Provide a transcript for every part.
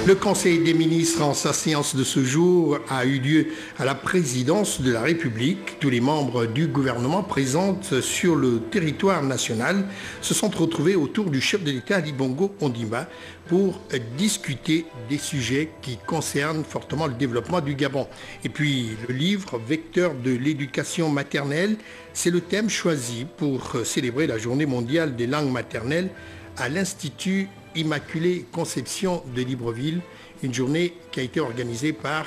Le Conseil des ministres en sa séance de ce jour a eu lieu à la présidence de la République. Tous les membres du gouvernement présents sur le territoire national se sont retrouvés autour du chef de l'État Ali Bongo Ondimba pour discuter des sujets qui concernent fortement le développement du Gabon. Et puis le livre Vecteur de l'éducation maternelle, c'est le thème choisi pour célébrer la journée mondiale des langues maternelles à l'Institut Immaculée Conception de Libreville, une journée qui a été organisée par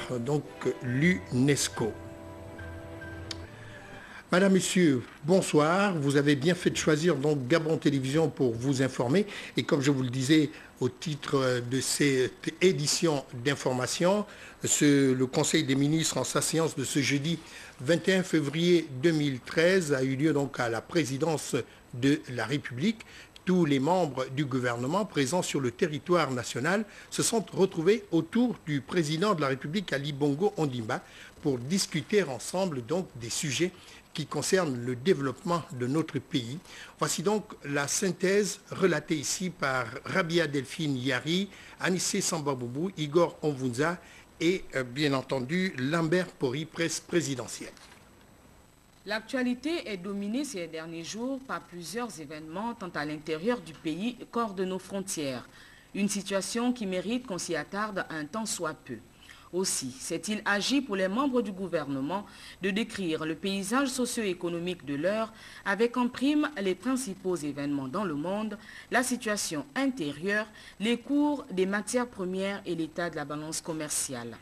l'UNESCO. Madame, Monsieur, bonsoir. Vous avez bien fait de choisir donc Gabon Télévision pour vous informer. Et comme je vous le disais au titre de cette édition d'information, le Conseil des ministres en sa séance de ce jeudi 21 février 2013 a eu lieu donc à la présidence de la République. Tous les membres du gouvernement présents sur le territoire national se sont retrouvés autour du président de la République, Ali Bongo Ondimba, pour discuter ensemble donc des sujets qui concernent le développement de notre pays. Voici donc la synthèse relatée ici par Rabia Delphine Yari, Anissé Sambaboubou, Igor Onvunza et bien entendu Lambert Pori, presse présidentielle. L'actualité est dominée ces derniers jours par plusieurs événements tant à l'intérieur du pays qu'hors de nos frontières. Une situation qui mérite qu'on s'y attarde un tant soit peu. Aussi, s'est-il agi pour les membres du gouvernement de décrire le paysage socio-économique de l'heure avec en prime les principaux événements dans le monde, la situation intérieure, les cours des matières premières et l'état de la balance commerciale.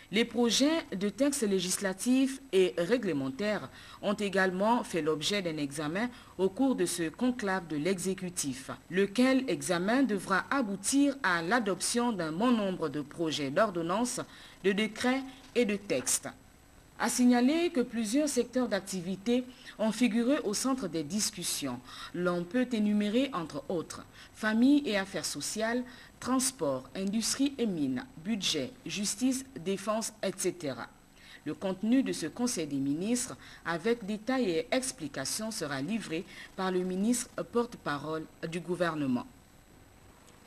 Les projets de textes législatifs et réglementaires ont également fait l'objet d'un examen au cours de ce conclave de l'exécutif, lequel examen devra aboutir à l'adoption d'un bon nombre de projets d'ordonnances, de décrets et de textes. À signaler que plusieurs secteurs d'activité ont figuré au centre des discussions. L'on peut énumérer entre autres famille et affaires sociales, transport, industrie et mines, budget, justice, défense, etc. Le contenu de ce Conseil des ministres, avec détails et explications, sera livré par le ministre porte-parole du gouvernement.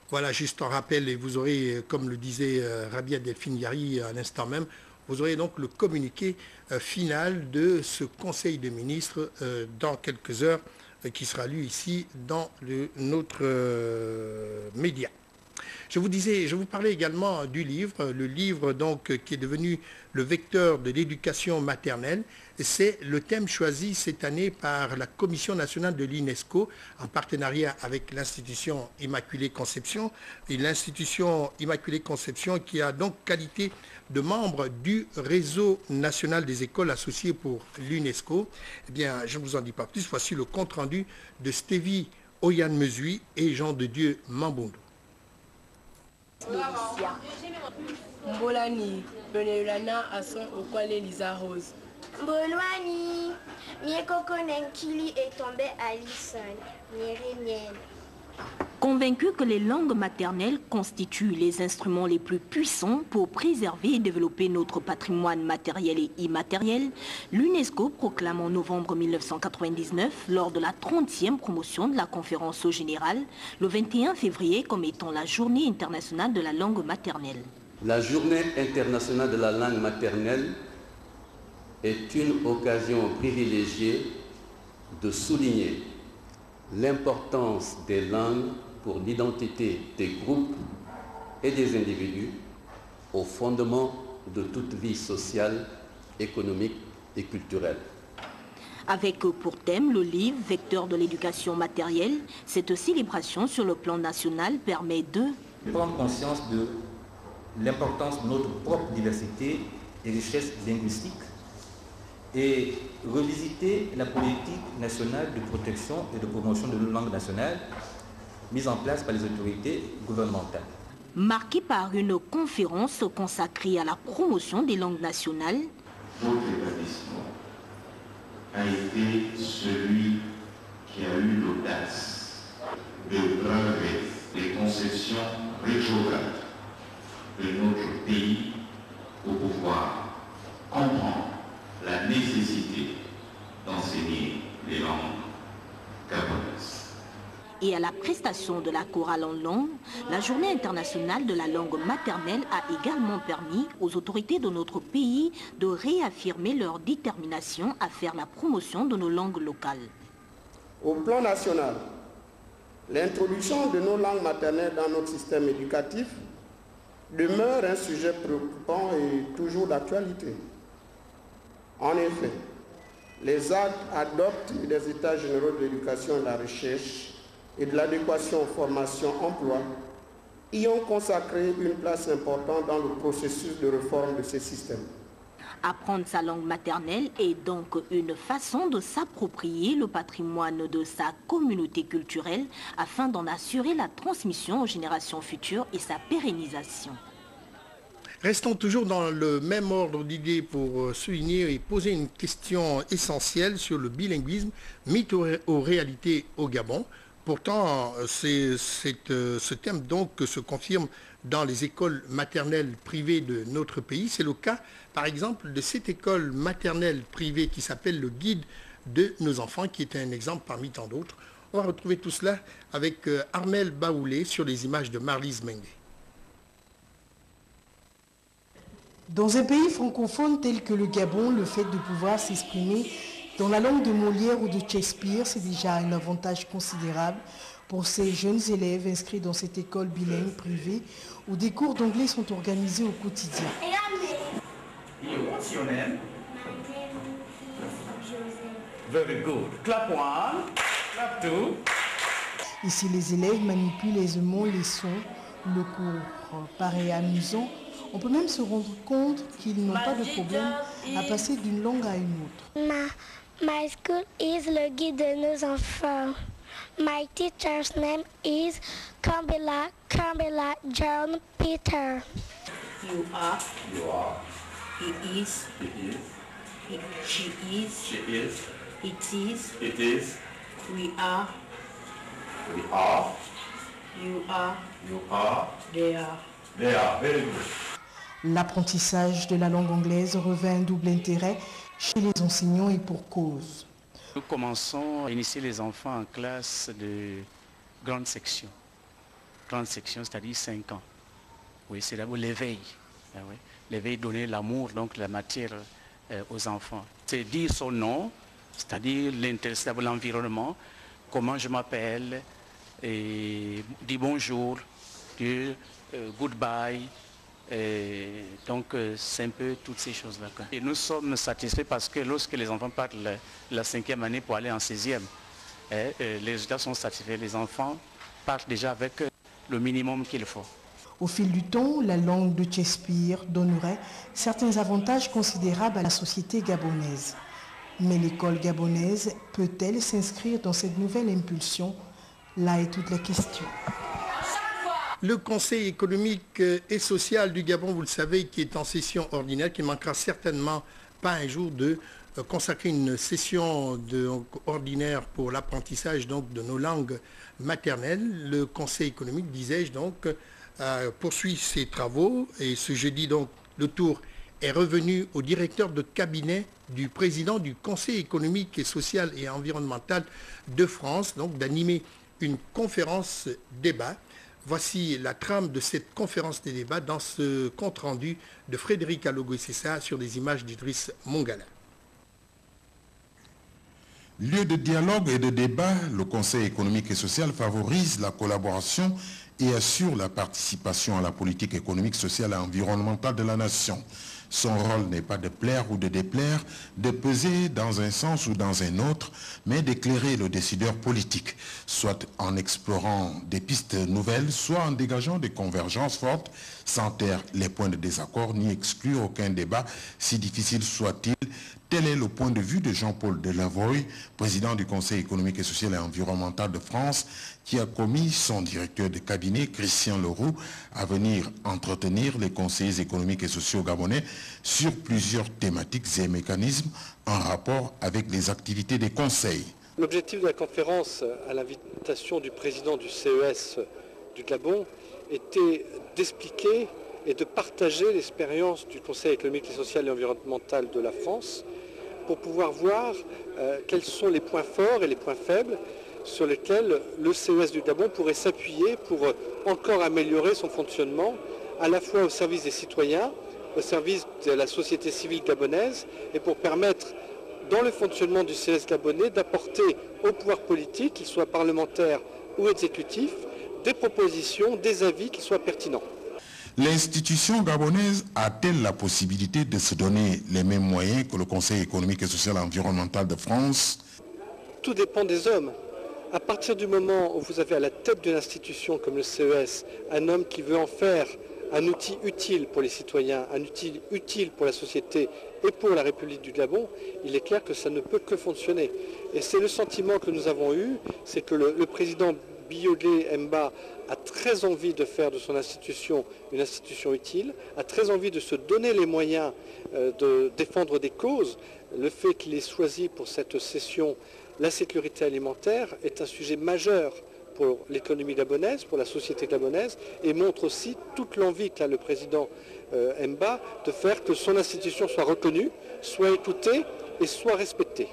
Voilà, juste un rappel, et vous aurez, comme le disait Rabia Delphine Yari à l'instant même, vous aurez donc le communiqué final de ce Conseil des ministres dans quelques heures, qui sera lu ici dans notre média. Je vous parlais également du livre, le livre donc qui est devenu le vecteur de l'éducation maternelle. C'est le thème choisi cette année par la Commission nationale de l'UNESCO en partenariat avec l'Institution Immaculée Conception. Et l'Institution Immaculée Conception qui a donc qualité de membre du réseau national des écoles associées pour l'UNESCO. Eh bien, je ne vous en dis pas plus. Voici le compte-rendu de Stevie Oyan Mesui et Jean de Dieu Mambondo. Mbolani, Benelana à son au Kwale Lisa Rose. Mbolani, Miekoko Nenkili est tombé à Lisson, Mieremienne. Convaincu que les langues maternelles constituent les instruments les plus puissants pour préserver et développer notre patrimoine matériel et immatériel, l'UNESCO proclame en novembre 1999, lors de la 30e promotion de la conférence générale, le 21 février comme étant la journée internationale de la langue maternelle. La journée internationale de la langue maternelle est une occasion privilégiée de souligner l'importance des langues pour l'identité des groupes et des individus au fondement de toute vie sociale, économique et culturelle. Avec pour thème le livre Vecteur de l'éducation matérielle, cette célébration sur le plan national permet de prendre conscience de l'importance de notre propre diversité et richesse linguistique et revisiter la politique nationale de protection et de promotion de nos langues nationales mise en place par les autorités gouvernementales. Marquée par une conférence consacrée à la promotion des langues nationales, votre établissement a été celui qui a eu l'audace de braver les conceptions rétrogrades de notre pays pour pouvoir comprendre la nécessité d'enseigner les langues gabonaises. Et et à la prestation de la chorale en langue, la Journée internationale de la langue maternelle a également permis aux autorités de notre pays de réaffirmer leur détermination à faire la promotion de nos langues locales. Au plan national, l'introduction de nos langues maternelles dans notre système éducatif demeure un sujet préoccupant et toujours d'actualité. En effet, les actes adoptés des États généraux de l'éducation et de la recherche et de l'adéquation formation-emploi y ont consacré une place importante dans le processus de réforme de ces systèmes. Apprendre sa langue maternelle est donc une façon de s'approprier le patrimoine de sa communauté culturelle afin d'en assurer la transmission aux générations futures et sa pérennisation. Restons toujours dans le même ordre d'idées pour souligner et poser une question essentielle sur le bilinguisme, mythe ou réalité au Gabon. Pourtant, ce thème donc se confirme dans les écoles maternelles privées de notre pays. C'est le cas, par exemple, de cette école maternelle privée qui s'appelle le Guide de nos enfants, qui est un exemple parmi tant d'autres. On va retrouver tout cela avec Armel Baoulé sur les images de Marlise Mengue. Dans un pays francophone tel que le Gabon, le fait de pouvoir s'exprimer dans la langue de Molière ou de Shakespeare, c'est déjà un avantage considérable pour ces jeunes élèves inscrits dans cette école bilingue privée où des cours d'anglais sont organisés au quotidien. What's your name? Very good. Clap one, clap two. Ici, les élèves manipulent aisément les sons. Le cours paraît amusant. On peut même se rendre compte qu'ils n'ont pas de problème à passer d'une langue à une autre. My school is le guide de nos enfants. My teacher's name is Kambela John Peter. You are. You are. He is. He is. She is. She is. It is. It is. We are. We are. You are. You are. They are. They are. Very good. L'apprentissage de la langue anglaise revêt un double intérêt chez les enseignants et pour cause. Nous commençons à initier les enfants en classe de grande section. Grande section, c'est-à-dire 5 ans. Oui, c'est d'abord l'éveil. Ah oui. L'éveil, donner l'amour, donc la matière aux enfants. C'est dire son nom, c'est-à-dire l'environnement, comment je m'appelle, et dire bonjour, dire goodbye. Et donc c'est un peu toutes ces choses-là. Et nous sommes satisfaits parce que lorsque les enfants partent la 5e année pour aller en 6e, les résultats sont satisfaits. Les enfants partent déjà avec le minimum qu'il faut. Au fil du temps, la langue de Shakespeare donnerait certains avantages considérables à la société gabonaise. Mais l'école gabonaise peut-elle s'inscrire dans cette nouvelle impulsion? Là est toute la question. Le Conseil économique et social du Gabon, vous le savez, qui est en session ordinaire, qui ne manquera certainement pas un jour de consacrer une session ordinaire pour l'apprentissage de nos langues maternelles. Le Conseil économique, disais-je, donc, poursuit ses travaux et ce jeudi, donc, le tour est revenu au directeur de cabinet du président du Conseil économique et social et environnemental de France, donc d'animer une conférence débat. Voici la trame de cette conférence des débats dans ce compte-rendu de Frédéric Alogo-Sessa sur des images d'Idriss Mongala. Lieu de dialogue et de débat, le Conseil économique et social favorise la collaboration et assure la participation à la politique économique, sociale et environnementale de la nation. Son rôle n'est pas de plaire ou de déplaire, de peser dans un sens ou dans un autre, mais d'éclairer le décideur politique, soit en explorant des pistes nouvelles, soit en dégageant des convergences fortes, sans taire les points de désaccord, ni exclure aucun débat, si difficile soit-il. Tel est le point de vue de Jean-Paul Delavoye, président du Conseil économique et social et environnemental de France, qui a commis son directeur de cabinet, Christian Leroux, à venir entretenir les conseillers économiques et sociaux gabonais sur plusieurs thématiques et mécanismes en rapport avec les activités des conseils. L'objectif de la conférence, à l'invitation du président du CES du Gabon, était d'expliquer et de partager l'expérience du Conseil économique et social et environnemental de la France pour pouvoir voir quels sont les points forts et les points faibles sur lesquels le CES du Gabon pourrait s'appuyer pour encore améliorer son fonctionnement, à la fois au service des citoyens, au service de la société civile gabonaise, et pour permettre, dans le fonctionnement du CES gabonais, d'apporter au pouvoir politique, qu'il soit parlementaire ou exécutif, des propositions, des avis qui soient pertinents. L'institution gabonaise a-t-elle la possibilité de se donner les mêmes moyens que le Conseil économique et social et environnemental de France? Tout dépend des hommes. À partir du moment où vous avez à la tête d'une institution comme le CES un homme qui veut en faire un outil utile pour les citoyens, un outil utile pour la société et pour la République du Gabon, il est clair que ça ne peut que fonctionner. Et c'est le sentiment que nous avons eu, c'est que le président Biolé Mba a très envie de faire de son institution une institution utile, a très envie de se donner les moyens de défendre des causes. Le fait qu'il ait choisi pour cette session la sécurité alimentaire est un sujet majeur pour l'économie gabonaise, pour la société gabonaise, et montre aussi toute l'envie qu'a le président Mba de faire que son institution soit reconnue, soit écoutée et soit respectée.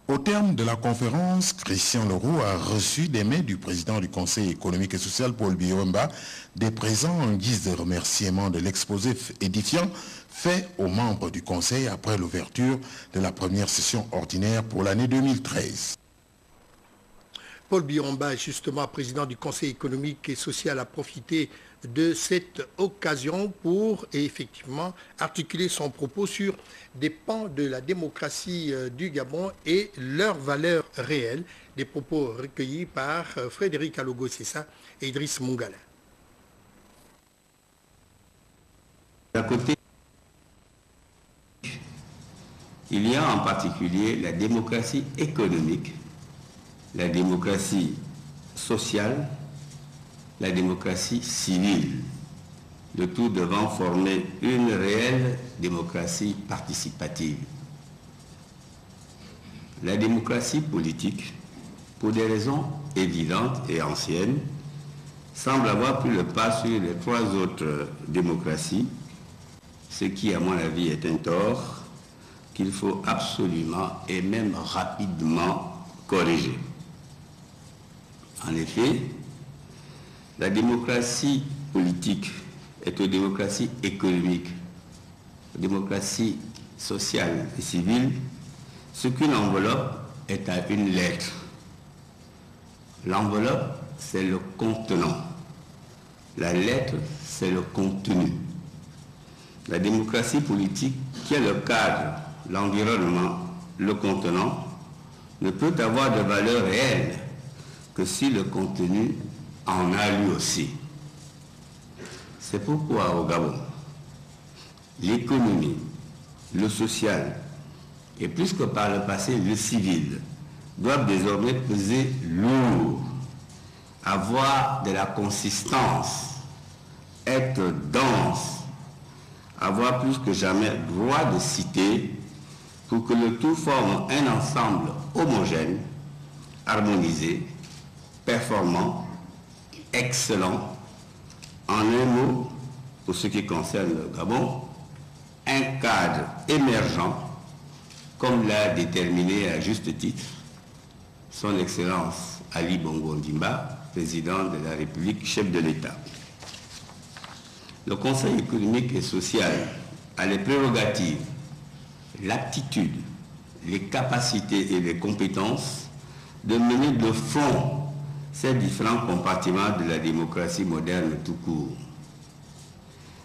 Au terme de la conférence, Christian Leroux a reçu des mains du président du Conseil économique et social, Paul Biya-Yamba, des présents en guise de remerciement de l'exposé édifiant fait aux membres du Conseil après l'ouverture de la première session ordinaire pour l'année 2013. Paul Biya-Yamba, justement président du Conseil économique et social, a profité de cette occasion pour effectivement articuler son propos sur des pans de la démocratie du Gabon et leurs valeurs réelles, des propos recueillis par Frédéric Alogo-Sessa et Idriss Mungala. D'un côté, il y a en particulier la démocratie économique, la démocratie sociale, la démocratie civile, le tout devant former une réelle démocratie participative. La démocratie politique, pour des raisons évidentes et anciennes, semble avoir pris le pas sur les trois autres démocraties, ce qui, à mon avis, est un tort qu'il faut absolument et même rapidement corriger. En effet, la démocratie politique est une démocratie économique, une démocratie sociale et civile, ce qu'une enveloppe est à une lettre. L'enveloppe, c'est le contenant. La lettre, c'est le contenu. La démocratie politique, qui est le cadre, l'environnement, le contenant, ne peut avoir de valeur réelle que si le contenu en a lui aussi. C'est pourquoi au Gabon, l'économie, le social et plus que par le passé le civil doivent désormais peser lourd, avoir de la consistance, être dense, avoir plus que jamais droit de citer pour que le tout forme un ensemble homogène, harmonisé, performant, excellent, en un mot, pour ce qui concerne le Gabon, un cadre émergent, comme l'a déterminé à juste titre son Excellence Ali Bongo Ondimba, président de la République, chef de l'État. Le Conseil économique et social a les prérogatives, l'aptitude, les capacités et les compétences de mener de front ces différents compartiments de la démocratie moderne tout court.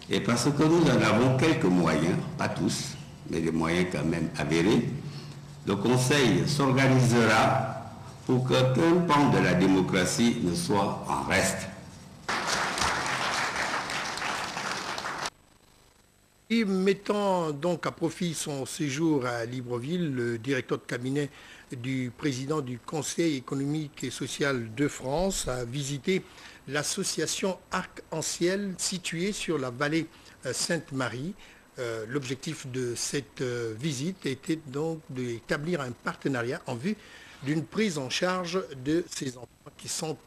Et parce que nous en avons quelques moyens, pas tous, mais des moyens quand même avérés, le Conseil s'organisera pour qu'aucun pan de la démocratie ne soit en reste. Et mettant donc à profit son séjour à Libreville, le directeur de cabinet du président du Conseil économique et social de France a visité l'association Arc-en-Ciel située sur la vallée Sainte-Marie. L'objectif de cette visite était donc d'établir un partenariat en vue d'une prise en charge de ces enfants qui sont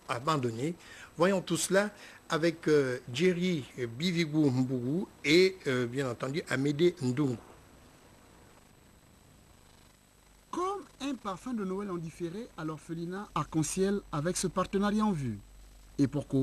abandonnés. Voyons tout cela avec Jerry Bivigou Mbougou et bien entendu Amédée Ndungu. Comme un parfum de Noël en différé à l'orphelinat Arc-en-Ciel avec ce partenariat en vue. Et pour cause,